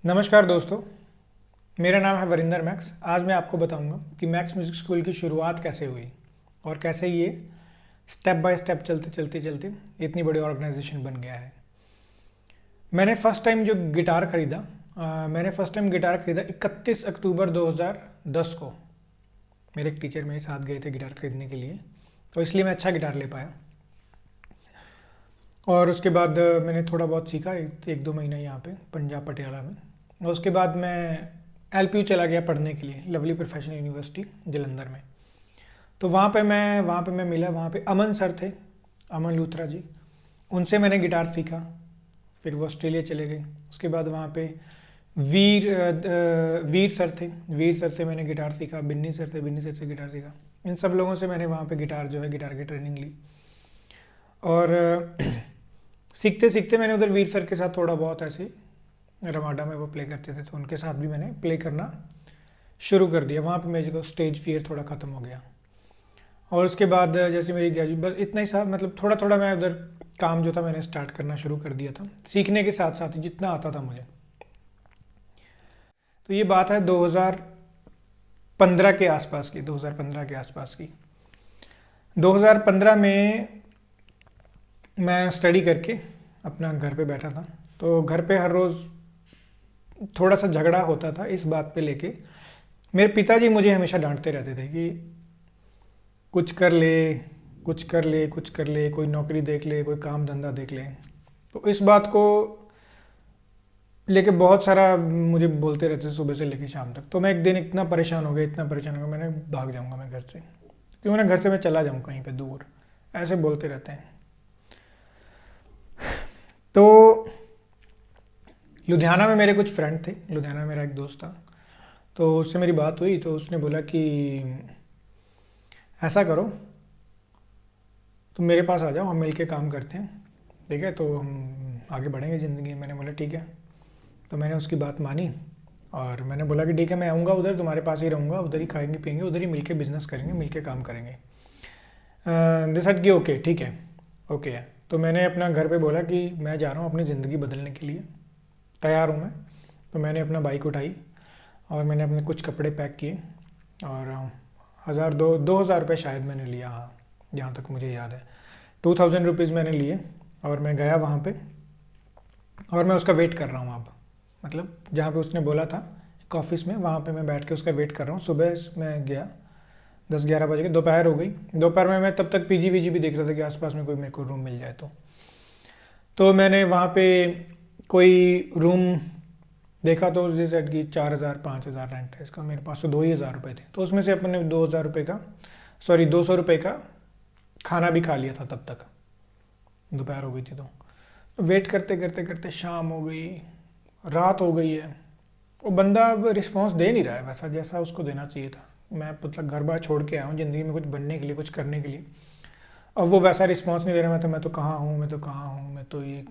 नमस्कार दोस्तों, मेरा नाम है वरिंदर मैक्स। आज मैं आपको बताऊंगा कि मैक्स म्यूज़िक स्कूल की शुरुआत कैसे हुई और कैसे ये स्टेप बाय स्टेप चलते चलते चलते इतनी बड़ी ऑर्गेनाइजेशन बन गया है। मैंने फ़र्स्ट टाइम जो गिटार ख़रीदा मैंने फ़र्स्ट टाइम गिटार ख़रीदा 31 अक्टूबर 2010 को। मेरे एक टीचर मेरे साथ गए थे गिटार ख़रीदने के लिए, तो इसलिए मैं अच्छा गिटार ले पाया। और उसके बाद मैंने थोड़ा बहुत सीखा एक दो महीना यहाँ पे पंजाब पटियाला में। और उसके बाद मैं एलपीयू चला गया पढ़ने के लिए, लवली प्रोफेशनल यूनिवर्सिटी जलंधर में। तो वहाँ पे मैं मिला, वहाँ पे अमन सर थे, अमन लूथरा जी। उनसे मैंने गिटार सीखा। फिर वो ऑस्ट्रेलिया चले गए। उसके बाद वहाँ पे वीर सर थे, वीर सर से मैंने गिटार सीखा। बिन्नी सर थे, बिन्नी सर से गिटार सीखा। इन सब लोगों से मैंने वहाँ पे गिटार की ट्रेनिंग ली। और सीखते सीखते मैंने उधर वीर सर के साथ थोड़ा बहुत ऐसे रमाडा में वो प्ले करते थे, तो उनके साथ भी मैंने प्ले करना शुरू कर दिया। वहाँ पे मेरे को स्टेज फियर थोड़ा ख़त्म हो गया। और उसके बाद जैसे मेरी ग्रेजुएट, बस इतना ही साथ, मतलब थोड़ा थोड़ा मैं उधर काम जो था मैंने स्टार्ट करना शुरू कर दिया था, सीखने के साथ साथ ही जितना आता था मुझे। तो ये बात है 2015 के आसपास की, 2015 के आसपास की। 2015 में मैं स्टडी करके अपना घर पे बैठा था। तो घर पे हर रोज़ थोड़ा सा झगड़ा होता था इस बात पे लेके। मेरे पिताजी मुझे हमेशा डांटते रहते थे कि कुछ कर ले, कुछ कर ले, कुछ कर ले, कोई नौकरी देख ले, कोई काम धंधा देख ले। तो इस बात को लेके बहुत सारा मुझे बोलते रहते थे सुबह से लेके शाम तक। तो मैं एक दिन इतना परेशान हो गया, इतना परेशान हो गया, मैंने भाग जाऊंगा मैं घर से, क्यों ना घर से मैं चला जाऊँ कहीं पे दूर, ऐसे बोलते रहते हैं। तो लुधियाना में मेरे कुछ फ्रेंड थे, लुधियाना में मेरा एक दोस्त था। तो उससे मेरी बात हुई, तो उसने बोला कि ऐसा करो, तुम मेरे पास आ जाओ, हम मिल के काम करते हैं, ठीक है, तो हम आगे बढ़ेंगे ज़िंदगी में। मैंने बोला ठीक है। तो मैंने उसकी बात मानी और मैंने बोला कि ठीक है, मैं आऊँगा उधर, तुम्हारे पास ही रहूँगा, उधर ही खाएंगे पिएंगे, उधर ही मिल के बिज़नेस करेंगे, मिल के काम करेंगे। दे सेड कि ओके, ठीक है, ओके है। तो मैंने अपना घर पे बोला कि मैं जा रहा हूँ अपनी ज़िंदगी बदलने के लिए, तैयार हूँ मैं। तो मैंने अपना बाइक उठाई और मैंने अपने कुछ कपड़े पैक किए और 2,000 रुपये शायद मैंने लिया, हाँ, जहाँ तक मुझे याद है 2,000 रुपीज़ मैंने लिए। और मैं गया वहाँ पे और मैं उसका वेट कर रहा हूँ। अब मतलब जहाँ पे उसने बोला था एक ऑफिस में, वहाँ पे मैं बैठ के उसका वेट कर रहा हूँ। सुबह मैं गया, 10-11 बजे के, दोपहर हो गई। दोपहर में मैं तब तक पीजी वीजी भी देख रहा था कि आसपास में कोई मेरे को रूम मिल जाए। तो मैंने वहाँ पे कोई रूम देखा, तो उसने सेट की 4,000-5,000 रेंट है इसका। मेरे पास तो 2,000 रुपये थे, तो उसमें से अपने 2,000 रुपये का, सॉरी 200 रुपये का खाना भी खा लिया था तब तक, दोपहर हो गई थी। तो वेट करते करते करते शाम हो गई, रात हो गई है। वो बंदा अब रिस्पॉन्स दे नहीं रहा है वैसा जैसा उसको देना चाहिए था। मैं मतलब घर बार छोड़ के आया हूँ ज़िंदगी में कुछ बनने के लिए, कुछ करने के लिए। अब वो वैसा रिस्पॉन्स नहीं दे रहा। मैं तो कहाँ हूँ, मैं तो कहाँ हूँ, मैं तो ये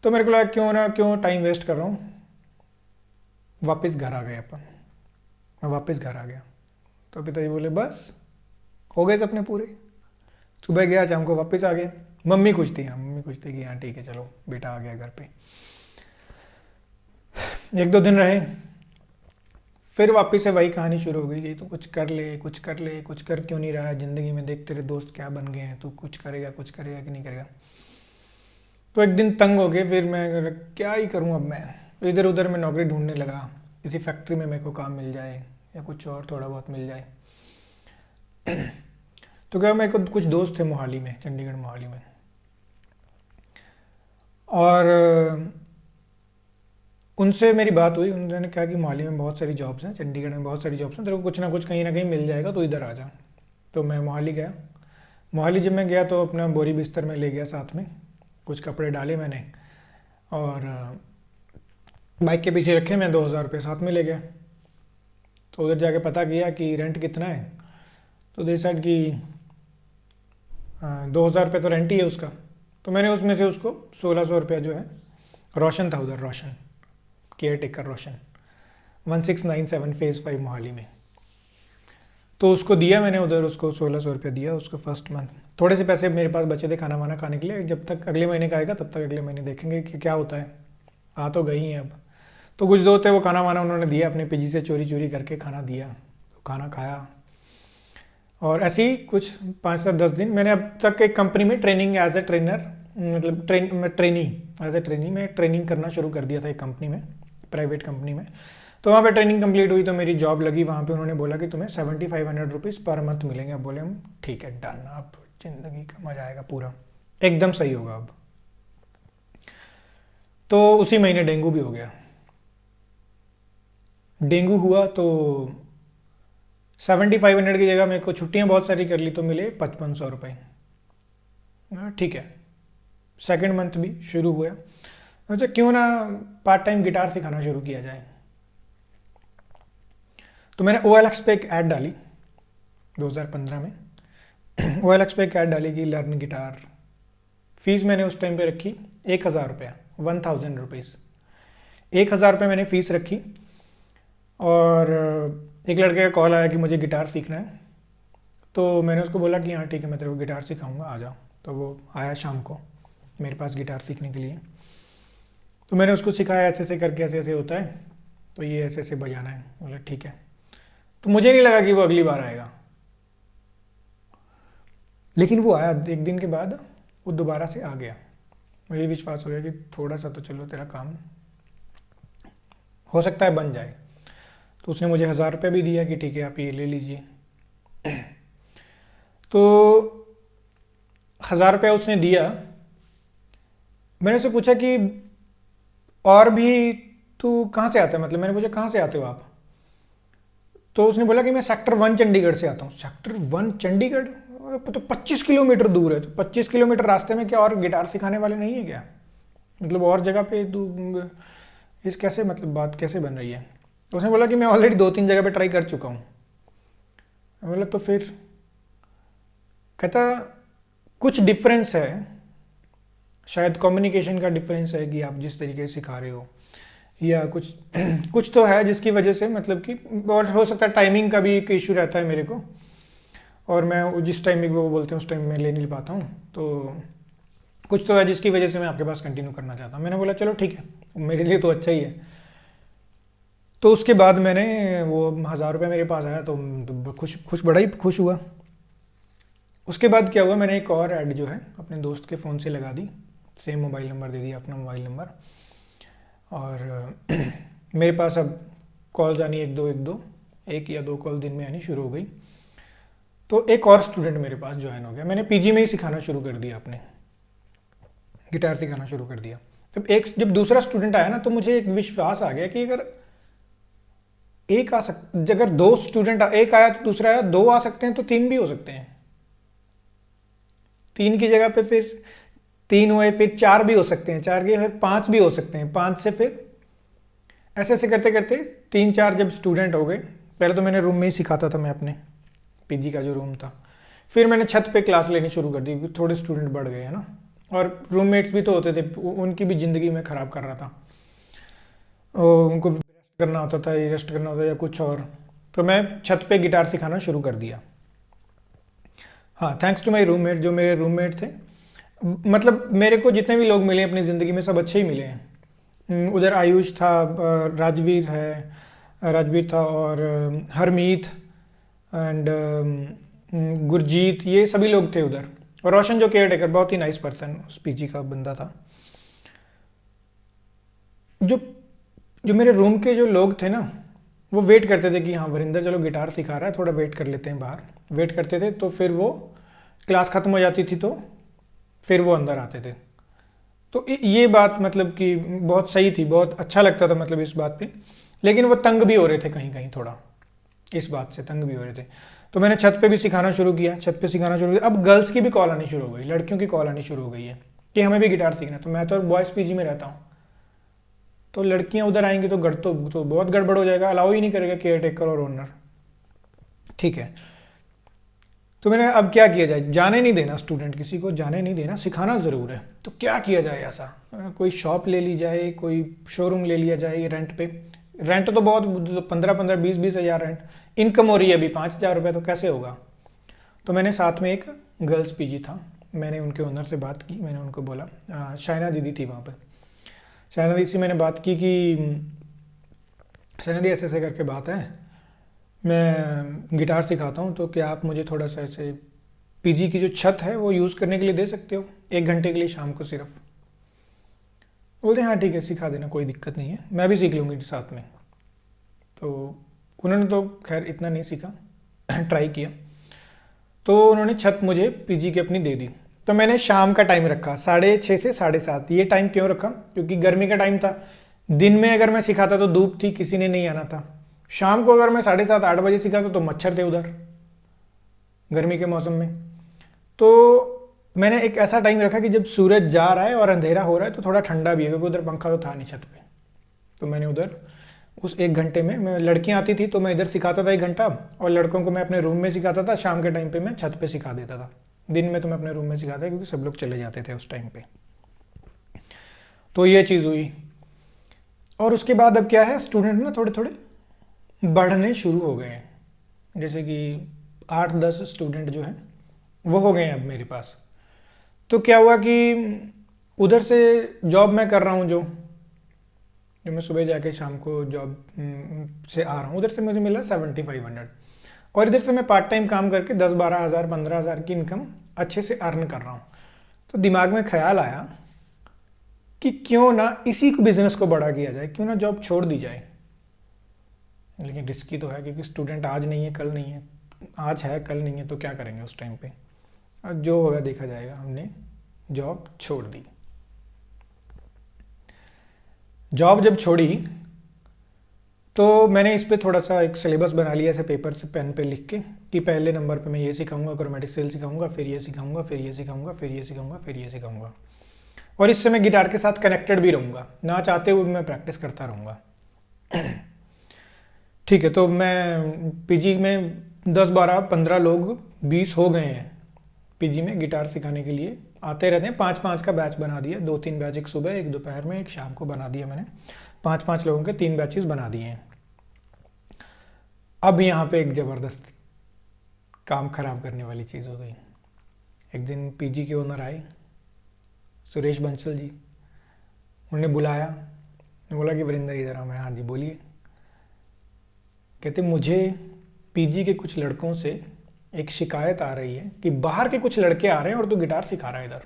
तो मेरे को लगा क्यों टाइम वेस्ट कर रहा हूँ, वापस घर आ गए अपन। मैं वापस घर आ गया। तो पिताजी बोले बस हो गए सपने पूरे। सुबह गया, शाम को वापस आ गया। मम्मी खुश थी, हाँ, मम्मी खुश थी कि हाँ ठीक है, चलो बेटा आ गया घर पे। एक दो दिन रहे, फिर वापस से वही कहानी शुरू हो गई कि तू कुछ कर ले, कुछ कर ले, कुछ कर क्यों नहीं रहा है ज़िंदगी में, देख तेरे दोस्त क्या बन गए हैं, तू कुछ करेगा कि नहीं करेगा। तो एक दिन तंग हो गए, फिर मैं क्या ही करूँ अब। मैं इधर उधर में नौकरी ढूंढने लगा, किसी फैक्ट्री में मेरे को काम मिल जाए या कुछ और थोड़ा बहुत मिल जाए। तो क्या, मेरे को कुछ दोस्त थे मोहाली में, चंडीगढ़ मोहाली में। और उनसे मेरी बात हुई। उन्होंने कहा कि मोहाली में बहुत सारी जॉब्स हैं, चंडीगढ़ में बहुत सारी जॉब्स हैं, तेरे को कुछ ना कहीं मिल जाएगा, तो इधर आ जा। तो मैं मोहाली गया। मोहाली जब मैं गया तो अपना बोरी बिस्तर में ले गया साथ में, कुछ कपड़े डाले मैंने और बाइक के पीछे रखे। मैं 2,000 रुपये साथ में ले गया। तो उधर जाके पता किया कि रेंट कितना है। तो दे साइड कि 2,000 रुपये तो रेंट ही है उसका। तो मैंने उसमें से उसको 1,600 रुपया जो है, रोशन था उधर, रोशन केयर टेकर रोशन, 1697 फेज़ 5 मोहाली में। तो उसको दिया मैंने उधर, उसको 1,600 रुपया दिया उसको फर्स्ट मंथ। थोड़े से पैसे मेरे पास बचे थे खाना वाना खाने के लिए, जब तक अगले महीने का आएगा तब तक अगले महीने देखेंगे कि क्या होता है। आ तो गई हैं अब। तो कुछ दोस्त थे, वो खाना वाना उन्होंने दिया अपने पीजी से, चोरी चोरी करके खाना दिया, तो खाना खाया। और ऐसे ही कुछ 5 से 10 दिन मैंने अब तक एक कंपनी में ट्रेनिंग एज ए ट्रेनर, मतलब ट्रेनी एज ए ट्रेनी में ट्रेनिंग करना शुरू कर दिया था एक कंपनी में, प्राइवेट कंपनी में। तो वहाँ पे ट्रेनिंग कंप्लीट हुई तो मेरी जॉब लगी वहाँ पे। उन्होंने बोला कि तुम्हें 7500 रुपीज़ पर मंथ मिलेंगे। अब बोले हम ठीक है डन, अब ज़िंदगी का मज़ा आएगा पूरा, एकदम सही होगा अब। तो उसी महीने डेंगू भी हो गया। डेंगू हुआ तो 7500 की जगह मेरे को छुट्टियाँ बहुत सारी कर ली तो मिले 5500 रुपये। ठीक है, सेकंड मंथ भी शुरू हुआ। अच्छा क्यों ना पार्ट टाइम गिटार सिखाना शुरू किया जाए। तो मैंने OLX पे एक ऐड डाली 2015 में। OLX पे एक ऐड डाली कि लर्न गिटार। फीस मैंने उस टाइम पे रखी 1000 रुपया, 1000 रुपीज़। 1000 रुपये मैंने फ़ीस रखी। और एक लड़के का कॉल आया कि मुझे गिटार सीखना है। तो मैंने उसको बोला कि हाँ ठीक है मैं तेरे को गिटार सिखाऊंगा, आ जाओ। तो वो आया शाम को मेरे पास गिटार सीखने के लिए। तो मैंने उसको सिखाया ऐसे ऐसे करके, ऐसे ऐसे होता है, तो ये ऐसे ऐसे बजाना है। बोला ठीक है। तो मुझे नहीं लगा कि वो अगली बार आएगा, लेकिन वो आया। एक दिन के बाद वो दोबारा से आ गया। मुझे विश्वास हो गया कि थोड़ा सा तो चलो तेरा काम हो सकता है बन जाए। तो उसने मुझे 1000 रुपये भी दिया कि ठीक है आप ये ले लीजिए। तो 1000 रुपया उसने दिया। मैंने उससे पूछा कि और भी तू कहाँ से आता है, मतलब मैंने पूछा कहाँ से आते हो आप। तो उसने बोला कि मैं सेक्टर 1 चंडीगढ़ से आता हूँ। सेक्टर 1 चंडीगढ़ तो 25 किलोमीटर दूर है। तो 25 किलोमीटर रास्ते में क्या और गिटार सिखाने वाले नहीं है क्या, मतलब और जगह पे तू इस कैसे, मतलब बात कैसे बन रही है। तो उसने बोला कि मैं ऑलरेडी 2-3 जगह पे ट्राई कर चुका हूँ। मैं बोला तो फिर, कहता कुछ डिफरेंस है, शायद कम्युनिकेशन का डिफरेंस है कि आप जिस तरीके से सिखा रहे हो, या कुछ कुछ तो है जिसकी वजह से, मतलब कि और हो सकता है टाइमिंग का भी एक इशू रहता है मेरे को, और मैं जिस टाइम में वो बोलते हैं उस टाइम में ले नहीं पाता हूँ। तो कुछ तो है जिसकी वजह से मैं आपके पास कंटिन्यू करना चाहता हूँ। मैंने बोला चलो ठीक है, मेरे लिए तो अच्छा ही है। तो उसके बाद मैंने वो 1000 रुपये मेरे पास आया तो खुश बड़ा ही खुश हुआ। उसके बाद क्या हुआ, मैंने एक और ऐड जो है अपने दोस्त के फ़ोन से लगा दी, सेम मोबाइल नंबर दे दिया, अपना मोबाइल नंबर। और मेरे पास अब कॉल्स आनी एक या दो कॉल दिन में आनी शुरू हो गई। तो एक और स्टूडेंट मेरे पास ज्वाइन हो गया। मैंने पीजी में ही सिखाना शुरू कर दिया, अपने गिटार सिखाना शुरू कर दिया। जब दूसरा स्टूडेंट आया ना तो मुझे एक विश्वास आ गया कि अगर 2 स्टूडेंट, एक आया तो दूसरा आया, 2 आ सकते हैं तो 3 भी हो सकते हैं। 3 की जगह पे फिर 3 हुए, फिर 4 भी हो सकते हैं, 4 के फिर 5 भी हो सकते हैं, 5 से फिर ऐसे ऐसे करते करते 3-4 जब स्टूडेंट हो गए। पहले तो मैंने रूम में ही सिखाता था, मैं अपने पीजी का जो रूम था। फिर मैंने छत पे क्लास लेनी शुरू कर दी क्योंकि थोड़े स्टूडेंट बढ़ गए हैं ना, और रूममेट्स भी तो होते थे, उनकी भी ज़िंदगी में ख़राब कर रहा था। उनको रेस्ट करना होता था, रेस्ट करना होता था या कुछ और। तो मैं छत पे गिटार सिखाना शुरू कर दिया। हाँ, थैंक्स टू माई रूममेट, जो मेरे रूममेट थे, मतलब मेरे को जितने भी लोग मिले अपनी ज़िंदगी में सब अच्छे ही मिले हैं। उधर आयुष था, राजवीर था, और हरमीत एंड गुरजीत, ये सभी लोग थे उधर। और रोशन जो केयर टेकर, बहुत ही नाइस पर्सन, उस पीजी का बंदा था। जो जो मेरे रूम के जो लोग थे ना, वो वेट करते थे कि हाँ वरिंदर चलो गिटार सिखा रहा है, थोड़ा वेट कर लेते हैं बाहर। वेट करते थे, तो फिर वो क्लास ख़त्म हो जाती थी तो फिर वो अंदर आते थे। तो ये बात मतलब कि बहुत सही थी, बहुत अच्छा लगता था मतलब इस बात पे। लेकिन वो तंग भी हो रहे थे कहीं कहीं, थोड़ा इस बात से तंग भी हो रहे थे। तो मैंने छत पे भी सिखाना शुरू किया, छत पे सिखाना शुरू किया। अब गर्ल्स की भी कॉल आनी शुरू हो गई, लड़कियों की कॉल आनी शुरू हो गई है कि हमें भी गिटार सीखना है। तो मैं तो बॉयज़ पीजी में रहता हूँ, तो लड़कियाँ उधर आएंगी तो तो बहुत गड़बड़ हो जाएगा, अलाउ ही नहीं करेगा केयर टेकर और ओनर। ठीक है, तो मैंने अब क्या किया जाए, जाने नहीं देना स्टूडेंट, किसी को जाने नहीं देना, सिखाना ज़रूर है। तो क्या किया जाए ऐसा, कोई शॉप ले ली जाए, कोई शोरूम ले लिया जाए रेंट पे। रेंट तो बहुत 15-15, 20-20 हज़ार रेंट, इनकम हो रही है अभी 5,000 रुपये, तो कैसे होगा। तो मैंने साथ में एक गर्ल्स पीजी था, मैंने उनके ओनर से बात की। मैंने उनको बोला, शाइना दीदी थी वहाँ पे। शायद इसी मैंने बात की कि शायद ऐसे ऐसे करके बात है, मैं गिटार सिखाता हूँ, तो क्या आप मुझे थोड़ा सा ऐसे पीजी की जो छत है वो यूज़ करने के लिए दे सकते हो 1 घंटे के लिए शाम को सिर्फ। बोलते हैं हाँ ठीक है सिखा देना, कोई दिक्कत नहीं है, मैं भी सीख लूँगी साथ में। तो उन्होंने तो खैर इतना नहीं सीखा ट्राई किया, तो उन्होंने छत मुझे पीजी की अपनी दे दी। तो मैंने शाम का टाइम रखा 6:30 से 7:30। ये टाइम क्यों रखा? क्योंकि गर्मी का टाइम था। दिन में अगर मैं सिखाता तो धूप थी, किसी ने नहीं आना था। शाम को अगर मैं 7:30 8 बजे सिखाता तो मच्छर थे उधर गर्मी के मौसम में। तो मैंने एक ऐसा टाइम रखा कि जब सूरज जा रहा है और अंधेरा हो रहा है तो थोड़ा ठंडा भी है, क्योंकि उधर पंखा तो था नहीं छत पे। तो मैंने उधर उस 1 घंटे में, मैं लड़कियां आती थी तो मैं इधर सिखाता था 1 घंटा, और लड़कों को मैं अपने रूम में सिखाता था। शाम के टाइम पे मैं छत पे सिखा देता था। दिन में तो मैं अपने रूम में सिखाता क्योंकि सब लोग चले जाते थे उस टाइम पे। तो ये चीज़ हुई। और उसके बाद अब क्या है, स्टूडेंट ना थोड़े थोड़े बढ़ने शुरू हो गए हैं। जैसे कि 8-10 स्टूडेंट जो हैं वो हो गए हैं अब मेरे पास। तो क्या हुआ कि उधर से जॉब मैं कर रहा हूँ, जो मैं सुबह जाके शाम को जॉब से आ रहा हूँ, उधर से मुझे मिला 7500। और इधर से मैं पार्ट टाइम काम करके 10-12 हज़ार 15 हज़ार की इनकम अच्छे से अर्न कर रहा हूँ। तो दिमाग में ख्याल आया कि क्यों ना इसी को बिज़नेस को बड़ा किया जाए, क्यों ना जॉब छोड़ दी जाए। लेकिन रिस्की तो है, क्योंकि स्टूडेंट आज नहीं है कल नहीं है, आज है कल नहीं है, तो क्या करेंगे उस टाइम पे। और जो होगा देखा जाएगा। हमने जॉब छोड़ दी। जॉब जब छोड़ी तो मैंने इस पे थोड़ा सा एक सिलेबस बना लिया ऐसे पेपर से पेन पे लिख के, कि पहले नंबर पे मैं ये सिखाऊंगा, क्रोमेटिक स्केल सिखाऊंगा, फिर ये सिखाऊंगा, फिर ये सिखाऊंगा, फिर ये सिखाऊंगा, फिर ये सिखाऊंगा। और इससे मैं गिटार के साथ कनेक्टेड भी रहूँगा, ना चाहते हुए मैं प्रैक्टिस करता रहूँगा। ठीक है, तो मैं पीजी में 10-12-15 लोग 20 हो गए हैं पीजी में गिटार सिखाने के लिए आते रहते हैं। 5-5 का बैच बना दिया, 2-3 बैच, एक सुबह एक दोपहर में एक शाम को बना दिया मैंने। 5-5 लोगों के 3 बैचेस बना दिए हैं। अब यहाँ पे एक ज़बरदस्त काम खराब करने वाली चीज़ हो गई। एक दिन पीजी के ओनर आए, सुरेश बंसल जी। उन्होंने बुलाया, बोला कि वरिंदर इधर आओ। मैं हाँ जी बोलिए। कहते मुझे पीजी के कुछ लड़कों से एक शिकायत आ रही है कि बाहर के कुछ लड़के आ रहे हैं और तू गिटार सिखा रहा है इधर।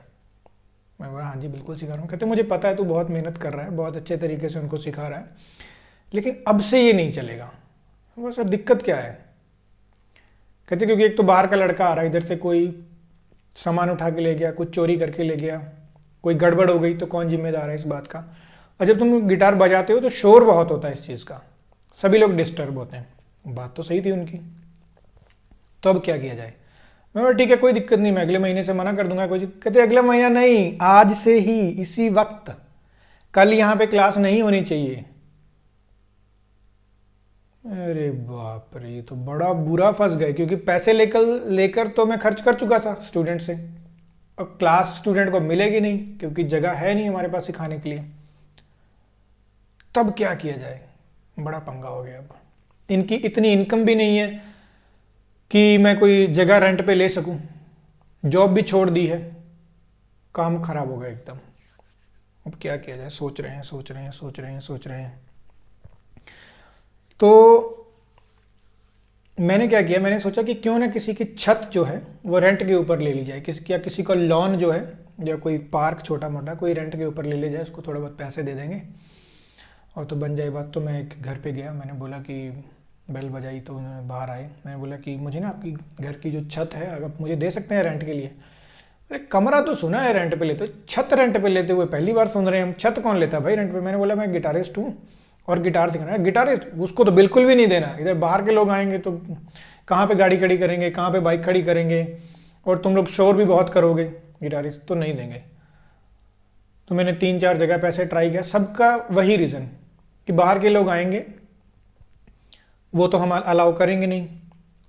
मैं बोला हाँ जी बिल्कुल सिखा रहा हूँ। कहते मुझे पता है तू बहुत मेहनत कर रहा है, बहुत अच्छे तरीके से उनको सिखा रहा है, लेकिन अब से ये नहीं चलेगा। मैं बोला सर दिक्कत क्या है? कहते क्योंकि एक तो बाहर का लड़का आ रहा है, इधर से कोई सामान उठा के ले गया, कुछ चोरी करके ले गया, कोई गड़बड़ हो गई तो कौन जिम्मेदार है इस बात का। और जब तुम गिटार बजाते हो तो शोर बहुत होता है इस चीज़ का, सभी लोग डिस्टर्ब होते हैं। बात तो सही थी उनकी। तो अब क्या किया जाए? मैं बोला ठीक है कोई दिक्कत नहीं, मैं अगले महीने से मना कर दूंगा। कोई कहते अगला महीना नहीं, आज से ही इसी वक्त, कल यहाँ पे क्लास नहीं होनी चाहिए। अरे बाप रे, ये तो बड़ा बुरा फंस गए, क्योंकि पैसे लेकर लेकर तो मैं खर्च कर चुका था स्टूडेंट से। अब क्लास स्टूडेंट को मिलेगी नहीं क्योंकि जगह है नहीं हमारे पास सिखाने के लिए। तब क्या किया जाए? बड़ा पंगा हो गया। अब इनकी इतनी इनकम भी नहीं है कि मैं कोई जगह रेंट पे ले सकूं। जॉब भी छोड़ दी है, काम खराब हो गया एकदम। अब क्या किया जाए? सोच रहे हैं सोच रहे हैं सोच रहे हैं सोच रहे हैं। तो मैंने क्या किया, मैंने सोचा कि क्यों ना किसी की छत जो है वो रेंट के ऊपर ले ली जाए, किसी का लॉन जो है या कोई पार्क छोटा मोटा कोई रेंट के ऊपर ले ले जाए, उसको थोड़ा बहुत पैसे दे देंगे और तो बन जाए बात। तो मैं एक घर पे गया, मैंने बोला कि बेल बजाई तो उन्होंने बाहर आए। मैंने बोला कि मुझे ना आपकी घर की जो छत है अगर मुझे दे सकते हैं रेंट के लिए। अरे कमरा तो सुना है रेंट पे लेते, छत रेंट पे लेते हुए पहली बार सुन रहे हैं हम। छत कौन लेता है भाई रेंट पे? मैंने बोला मैं गिटारिस्ट हूँ और गिटार सिखाना है। गिटारिस्ट उसको तो बिल्कुल भी नहीं देना। इधर बाहर के लोग आएंगे तो कहाँ पे गाड़ी खड़ी करेंगे, कहाँ पे बाइक खड़ी करेंगे, और तुम लोग शोर भी बहुत करोगे, गिटारिस्ट तो नहीं देंगे। तो मैंने 3-4 जगह पैसे ट्राई किया, सबका वही रीज़न कि बाहर के लोग आएंगे वो तो हम अलाउ करेंगे नहीं,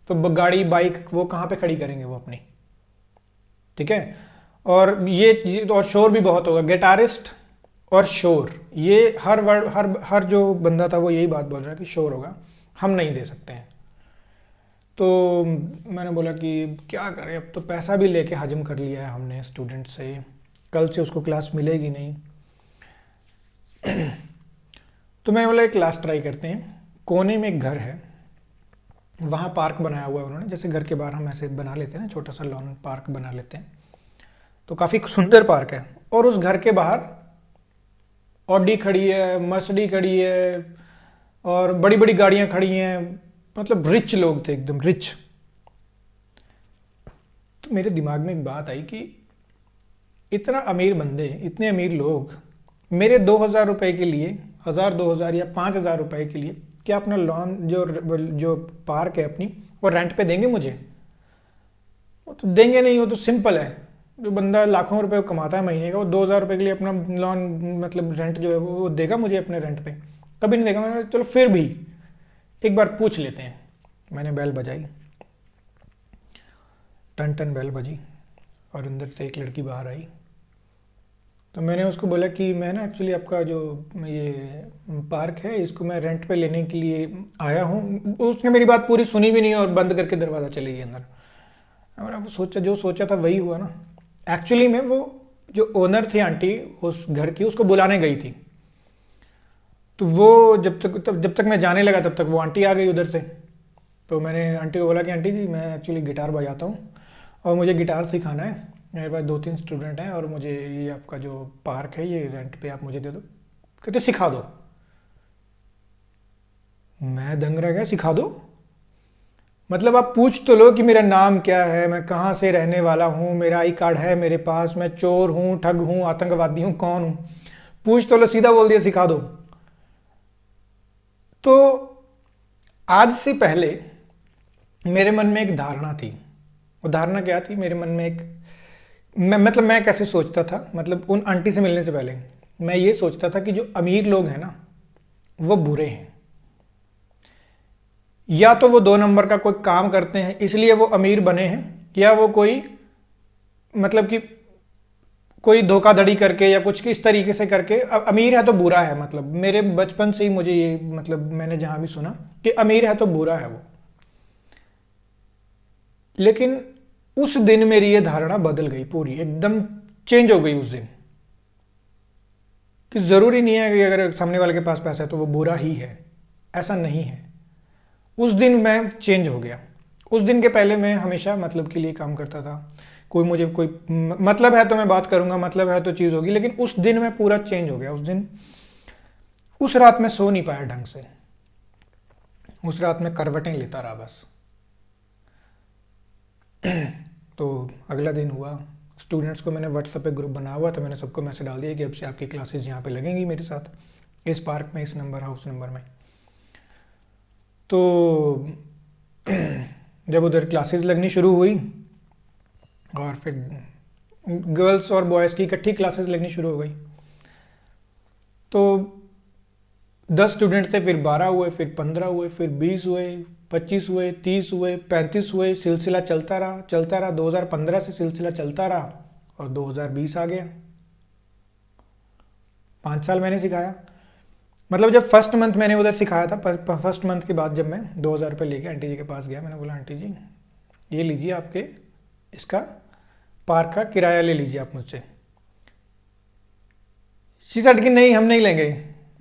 तो गाड़ी बाइक वो कहाँ पे खड़ी करेंगे वो अपनी, ठीक है। और ये और शोर भी बहुत होगा। गिटारिस्ट और शोर, ये हर वर्ड हर जो बंदा था वो यही बात बोल रहा है कि शोर होगा, हम नहीं दे सकते हैं। तो मैंने बोला कि क्या करें, अब तो पैसा भी लेके हजम कर लिया है हमने स्टूडेंट से, कल से उसको क्लास मिलेगी नहीं। तो मैंने बोला एक लास्ट ट्राई करते हैं। कोने में एक घर है, वहाँ पार्क बनाया हुआ है उन्होंने, जैसे घर के बाहर हम ऐसे बना लेते हैं ना, छोटा सा लॉन पार्क बना लेते हैं। तो काफ़ी सुंदर पार्क है, और उस घर के बाहर ऑडी खड़ी है, मर्सिडीज खड़ी है, और बड़ी बड़ी गाड़ियाँ खड़ी हैं। मतलब रिच लोग थे, एकदम रिच। तो मेरे दिमाग में एक बात आई कि इतना अमीर बंदे, इतने अमीर लोग मेरे 2,000 रुपये के लिए, 1,000 2,000 या 5,000 रुपये के लिए क्या अपना लॉन जो जो पार्क है अपनी, वो रेंट पे देंगे मुझे? वो तो देंगे नहीं। वो तो सिंपल है, जो बंदा लाखों रुपए कमाता है महीने का, वो 2,000 रुपये के लिए अपना लॉन मतलब रेंट जो है वो देगा मुझे अपने रेंट पे? कभी नहीं देगा। मैंने कहा, चलो फिर भी एक बार पूछ लेते हैं। मैंने बेल बजाई, टन टन बेल बजी, और अंदर से एक लड़की बाहर आई। तो मैंने उसको बोला कि मैं ना एक्चुअली आपका जो ये पार्क है, इसको मैं रेंट पे लेने के लिए आया हूँ। उसने मेरी बात पूरी सुनी भी नहीं और बंद करके दरवाज़ा चली गई अंदर। मैंने वो सोचा, जो सोचा था वही हुआ ना। एक्चुअली में वो जो ओनर थी आंटी उस घर की, उसको बुलाने गई थी। तो वो जब तक मैं जाने लगा तब तक वो आंटी आ गई उधर से। तो मैंने आंटी को बोला कि आंटी जी, मैं एक्चुअली गिटार बजाता हूँ और मुझे गिटार सिखाना है। मेरे पास 2-3 स्टूडेंट हैं और मुझे ये आपका जो पार्क है ये रेंट पे आप मुझे दे दो। कहते सिखा दो। मैं दंग रह गया, सिखा दो? मतलब आप पूछ तो लो कि मेरा नाम क्या है, मैं कहाँ से रहने वाला हूँ, मेरा आई कार्ड है मेरे पास, मैं चोर हूँ, ठग हूँ, आतंकवादी हूँ, कौन हूँ? पूछ तो लो, सीधा बोल दिया सिखा दो। तो आज से पहले मेरे मन में एक धारणा थी। वो धारणा क्या थी? मेरे मन में एक, मैं कैसे सोचता था, मतलब उन आंटी से मिलने से पहले मैं ये सोचता था कि जो अमीर लोग हैं ना, वो बुरे हैं। या तो वो 2 नंबर का कोई काम करते हैं इसलिए वो अमीर बने हैं, या वो कोई मतलब कि कोई धोखाधड़ी करके या कुछ इस तरीके से करके अमीर है तो बुरा है। मतलब मेरे बचपन से ही मुझे ये, मतलब मैंने जहां भी सुना कि अमीर है तो बुरा है वो। लेकिन उस दिन मेरी ये धारणा बदल गई, पूरी एकदम चेंज हो गई उस दिन, कि ज़रूरी नहीं है कि अगर सामने वाले के पास पैसा है तो वो बुरा ही है। ऐसा नहीं है। उस दिन मैं चेंज हो गया। उस दिन के पहले मैं हमेशा मतलब के लिए काम करता था। कोई मुझे कोई मतलब है तो मैं बात करूंगा, मतलब है तो चीज़ होगी। लेकिन उस दिन मैं पूरा चेंज हो गया। उस दिन, उस रात मैं सो नहीं पाया ढंग से। उस रात मैं करवटें लेता रहा बस। तो अगला दिन हुआ, स्टूडेंट्स को मैंने व्हाट्सएप पे ग्रुप बनाया हुआ था, मैंने सबको मैसेज डाल दिया कि अब से आपकी क्लासेस यहाँ पे लगेंगी मेरे साथ, इस पार्क में, इस नंबर, हाउस नंबर में। तो जब उधर क्लासेस लगनी शुरू हुई और फिर गर्ल्स और बॉयज़ की इकट्ठी क्लासेस लगनी शुरू हो गई, तो 10 स्टूडेंट थे, फिर 12 हुए, फिर 15 हुए, फिर 20 हुए, 25 हुए, 30 हुए, 35 हुए। सिलसिला चलता रहा चलता रहा। 2015 से सिलसिला चलता रहा और 2020 आ गया। 5 साल मैंने सिखाया। मतलब जब फर्स्ट मंथ मैंने उधर सिखाया था, फर्स्ट मंथ के बाद जब मैं 2,000 रुपये लेके आंटी जी के पास गया, मैंने बोला आंटी जी ये लीजिए आपके इसका पार्क का किराया ले लीजिए आप मुझसे। शी सेड कि नहीं, हम नहीं लेंगे।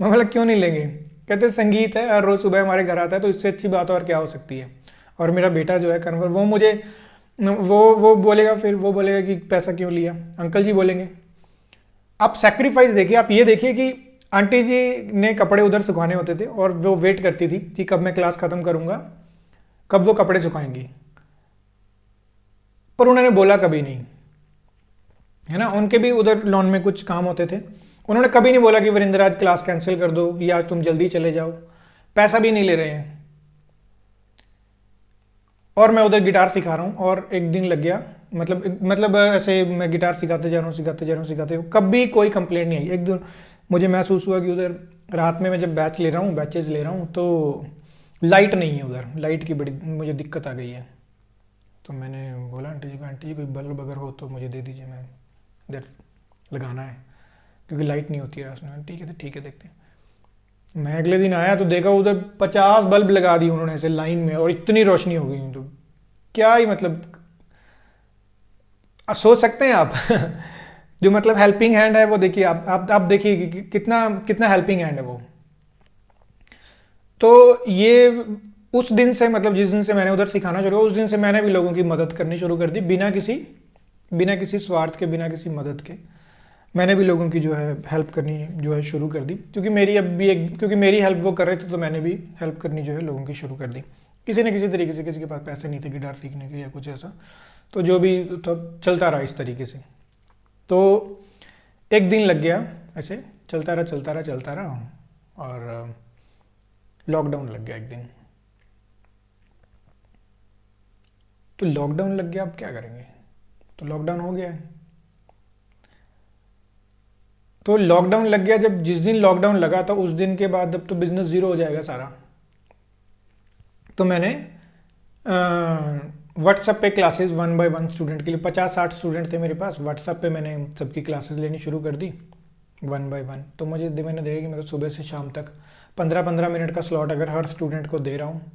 मैं बोला क्यों नहीं लेंगे? कहते संगीत है, हर रोज़ सुबह हमारे घर आता है, तो इससे अच्छी बात और क्या हो सकती है। और मेरा बेटा जो है कन्वर, वो मुझे वो बोलेगा, फिर वो बोलेगा कि पैसा क्यों लिया। अंकल जी बोलेंगे। आप सेक्रीफाइस देखिए, आप ये देखिए कि आंटी जी ने कपड़े उधर सुखाने होते थे और वो वेट करती थी कि कब मैं क्लास ख़त्म करूँगा, कब वो कपड़े सुखाएंगी, पर उन्होंने बोला कभी नहीं, है ना। उनके भी उधर लॉन में कुछ काम होते थे। उन्होंने कभी नहीं बोला कि वीरेंद्र आज क्लास कैंसिल कर दो या आज तुम जल्दी चले जाओ। पैसा भी नहीं ले रहे हैं। और मैं उधर गिटार सिखा रहा हूँ और एक दिन लग गया, मतलब ऐसे मैं गिटार सिखाते जा रहा हूँ, सिखाते हूँ, कभी कोई कंप्लेंट नहीं आई। एक दिन मुझे महसूस हुआ कि उधर रात में मैं जब बैचेज ले रहा हूँ तो लाइट नहीं है उधर, लाइट की बड़ी मुझे दिक्कत आ गई है। तो मैंने बोला आंटी जी को, आंटी जी कोई बल्ब अगर हो तो मुझे दे दीजिए, मैं इधर लगाना है क्योंकि लाइट नहीं होती है रात में। ठीक है, तो ठीक है, देखते हैं। मैं अगले दिन आया तो देखा उधर 50 बल्ब लगा दिए उन्होंने ऐसे लाइन में, और इतनी रोशनी हो गई। तो क्या ही मतलब, सोच सकते हैं आप जो मतलब हेल्पिंग हैंड है वो देखिए, आप देखिए कि कितना कितना हेल्पिंग हैंड है वो। तो ये उस दिन से, मतलब जिस दिन से मैंने उधर सिखाना शुरू किया, उस दिन से मैंने भी लोगों की मदद करनी शुरू कर दी, बिना किसी स्वार्थ के, बिना किसी मदद के। मैंने भी लोगों की जो है हेल्प करनी जो है शुरू कर दी, क्योंकि मेरी अब भी एक, क्योंकि मेरी हेल्प वो कर रहे थे तो मैंने भी हेल्प करनी जो है लोगों की शुरू कर दी। किसी न किसी तरीके से, किसी के पास पैसे नहीं थे गिटार सीखने के या कुछ ऐसा, तो जो भी तो चलता रहा इस तरीके से। तो एक दिन लग गया, ऐसे चलता रहा और लॉकडाउन लग गया एक दिन। तो लॉकडाउन लग गया, अब क्या करेंगे, तो लॉकडाउन हो गया है। तो लॉकडाउन लग गया, जब जिस दिन लॉकडाउन लगा तो उस दिन के बाद अब तो बिजनेस ज़ीरो हो जाएगा सारा। तो मैंने व्हाट्सएप पे क्लासेस 1 बाय 1 स्टूडेंट के लिए, 50-60 स्टूडेंट थे मेरे पास, व्हाट्सएप पे मैंने सबकी क्लासेस लेनी शुरू कर दी 1 बाय 1। तो मैंने देखा कि मैं तो सुबह से शाम तक 15-15 मिनट का स्लॉट अगर हर स्टूडेंट को दे रहा हूँ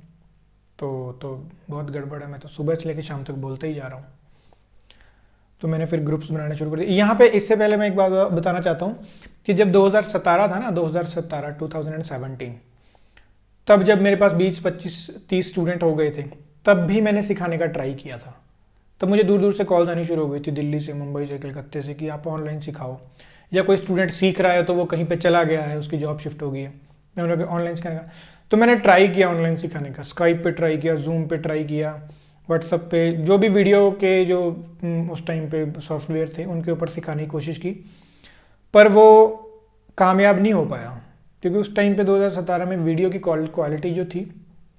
तो बहुत गड़बड़ है। मैं तो सुबह से लेकर शाम तक बोलते ही जा रहा हूँ। तो मैंने फिर ग्रुप्स बनाने शुरू कर दिए। यहाँ पे इससे पहले मैं एक बात बताना चाहता हूँ कि जब 2017 था ना, 2017 तब जब मेरे पास 20-25-30 स्टूडेंट हो गए थे, तब भी मैंने सिखाने का ट्राई किया था। तब मुझे दूर दूर से कॉल्स आनी शुरू हो गई थी, दिल्ली से, मुंबई से, कलकत्ते से, कि आप ऑनलाइन सिखाओ, या कोई स्टूडेंट सीख रहा है तो वो कहीं पे चला गया है, उसकी जॉब शिफ्ट हो गई है, मैं उन्होंने ऑनलाइन सिखाने का। तो मैंने ट्राई किया ऑनलाइन सिखाने का, स्काइप पे ट्राई किया, जूम पे ट्राई किया, व्हाट्सएप पे, जो भी वीडियो के जो उस टाइम पे सॉफ्टवेयर थे उनके ऊपर सिखाने की कोशिश की, पर वो कामयाब नहीं हो पाया। क्योंकि उस टाइम पे 2017 में वीडियो की क्वालिटी जो थी,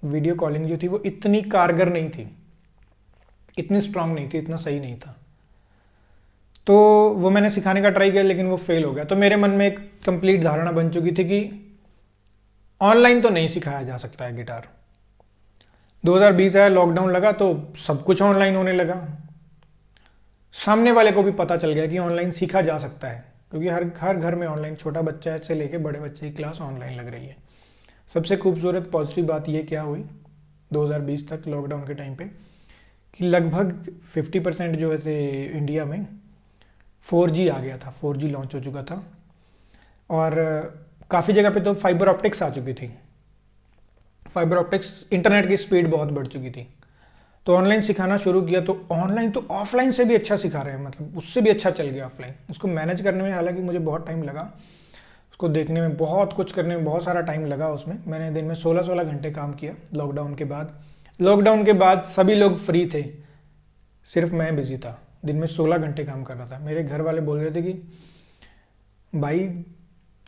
वीडियो कॉलिंग जो थी, वो इतनी कारगर नहीं थी, इतनी स्ट्रांग नहीं थी, इतना सही नहीं था। तो वो मैंने सिखाने का ट्राई किया, लेकिन वो फेल हो गया। तो मेरे मन में एक कंप्लीट धारणा बन चुकी थी कि ऑनलाइन तो नहीं सिखाया जा सकता है गिटार। 2020 आया, लॉकडाउन लगा तो सब कुछ ऑनलाइन होने लगा। सामने वाले को भी पता चल गया कि ऑनलाइन सीखा जा सकता है, क्योंकि हर घर में ऑनलाइन, छोटा बच्चा से लेके बड़े बच्चे की क्लास ऑनलाइन लग रही है। सबसे खूबसूरत पॉजिटिव बात ये क्या हुई 2020 तक लॉकडाउन के टाइम पे, कि लगभग 50% जो थे इंडिया में 4G आ गया था, 4G लॉन्च हो चुका था, और काफ़ी जगह पे तो फाइबर ऑप्टिक्स आ चुकी थी। फाइबर ऑप्टिक्स, इंटरनेट की स्पीड बहुत बढ़ चुकी थी। तो ऑनलाइन सिखाना शुरू किया, तो ऑनलाइन तो ऑफलाइन से भी अच्छा सिखा रहे हैं, मतलब उससे भी अच्छा चल गया ऑफलाइन। उसको मैनेज करने में हालांकि मुझे बहुत टाइम लगा, उसको देखने में, बहुत कुछ करने में बहुत सारा टाइम लगा उसमें। मैंने दिन में 16-16 घंटे काम किया लॉकडाउन के बाद। लॉकडाउन के बाद सभी लोग फ्री थे, सिर्फ मैं बिजी था, दिन में 16 घंटे काम कर रहा था। मेरे घर वाले बोल रहे थे कि भाई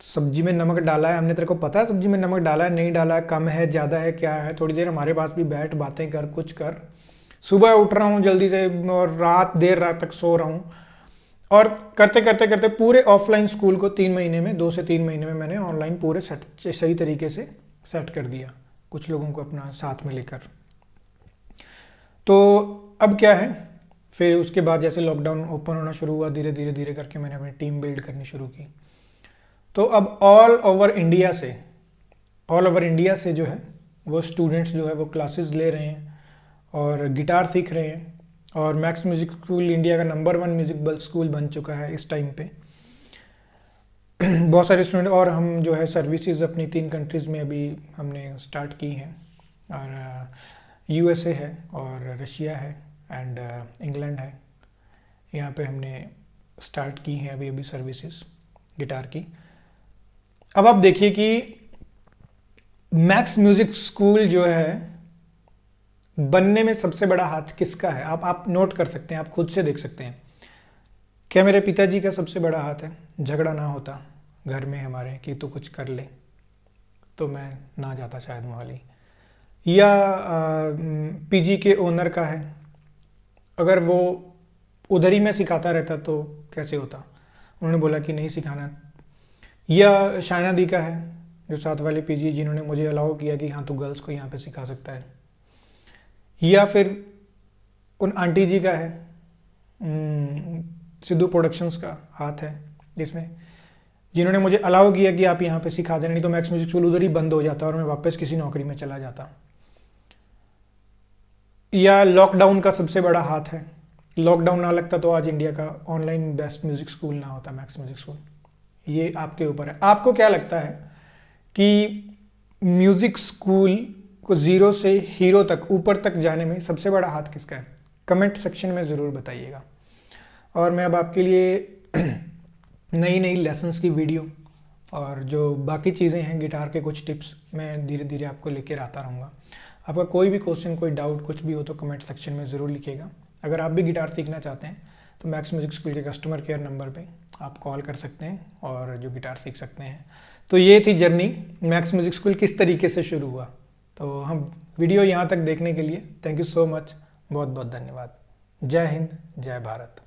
सब्जी में नमक डाला है, हमने तेरे को पता है सब्जी में नमक डाला है नहीं डाला है, कम है ज़्यादा है क्या है, थोड़ी देर हमारे पास भी बैठ, बातें कर, कुछ कर। सुबह उठ रहा हूँ जल्दी से और देर रात तक सो रहा हूँ। और करते करते करते पूरे ऑफलाइन स्कूल को 3 महीने में, 2 से 3 महीने में मैंने ऑनलाइन पूरे सही तरीके से सेट कर दिया, कुछ लोगों को अपना साथ में लेकर। तो अब क्या है, फिर उसके बाद जैसे लॉकडाउन ओपन होना शुरू हुआ, धीरे धीरे धीरे करके मैंने अपनी टीम बिल्ड करनी शुरू की। तो अब ऑल ओवर इंडिया से जो है वो स्टूडेंट्स जो है वो क्लासेस ले रहे हैं और गिटार सीख रहे हैं। और मैक्स म्यूज़िक स्कूल इंडिया का नंबर 1 म्यूज़िक स्कूल बन चुका है इस टाइम पे। बहुत सारे स्टूडेंट, और हम जो है सर्विसेज अपनी 3 कंट्रीज़ में अभी हमने स्टार्ट की हैं, और USA है, और रशिया है, एंड इंग्लैंड है। यहाँ पे हमने स्टार्ट की हैं अभी सर्विसेज गिटार की। अब आप देखिए कि मैक्स म्यूज़िक स्कूल जो है बनने में सबसे बड़ा हाथ किसका है, आप नोट कर सकते हैं, आप खुद से देख सकते हैं। क्या मेरे पिताजी का सबसे बड़ा हाथ है? झगड़ा ना होता घर में हमारे कि तू कुछ कर ले, तो मैं ना जाता शायद मोहाली। या PG के ओनर का है, अगर वो उधर ही मैं सिखाता रहता तो कैसे होता, उन्होंने बोला कि नहीं सिखाना। या शायना दी का है, जो साथ वाले PG, जिन्होंने मुझे अलाउ किया कि हाँ तू गर्ल्स को यहाँ पे सिखा सकता है। या फिर उन आंटी जी का है, सिद्धू प्रोडक्शंस का हाथ है इसमें, जिन्होंने मुझे अलाउ किया कि आप यहाँ पे सिखा दें, नहीं तो मैक्स म्यूज़िक स्कूल उधर ही बंद हो जाता और मैं वापस किसी नौकरी में चला जाता। या लॉकडाउन का सबसे बड़ा हाथ है, लॉकडाउन ना लगता तो आज इंडिया का ऑनलाइन बेस्ट म्यूज़िक स्कूल ना होता, मैक्स म्यूज़िक स्कूल। ये आपके ऊपर है। आपको क्या लगता है कि म्यूज़िक स्कूल को ज़ीरो से हीरो तक, ऊपर तक जाने में सबसे बड़ा हाथ किसका है? कमेंट सेक्शन में ज़रूर बताइएगा। और मैं अब आपके लिए नई नई लेसन्स की वीडियो और जो बाकी चीज़ें हैं, गिटार के कुछ टिप्स, मैं धीरे धीरे आपको लेकर आता रहूँगा। आपका कोई भी क्वेश्चन, कोई डाउट, कुछ भी हो तो कमेंट सेक्शन में ज़रूर लिखिएगा। अगर आप भी गिटार सीखना चाहते हैं तो मैक्स म्यूज़िक स्कूल के कस्टमर केयर नंबर पे आप कॉल कर सकते हैं और जो गिटार सीख सकते हैं। तो ये थी जर्नी, मैक्स म्यूज़िक स्कूल किस तरीके से शुरू हुआ। तो हम वीडियो यहाँ तक देखने के लिए थैंक यू सो मच, बहुत बहुत धन्यवाद। जय हिंद, जय भारत।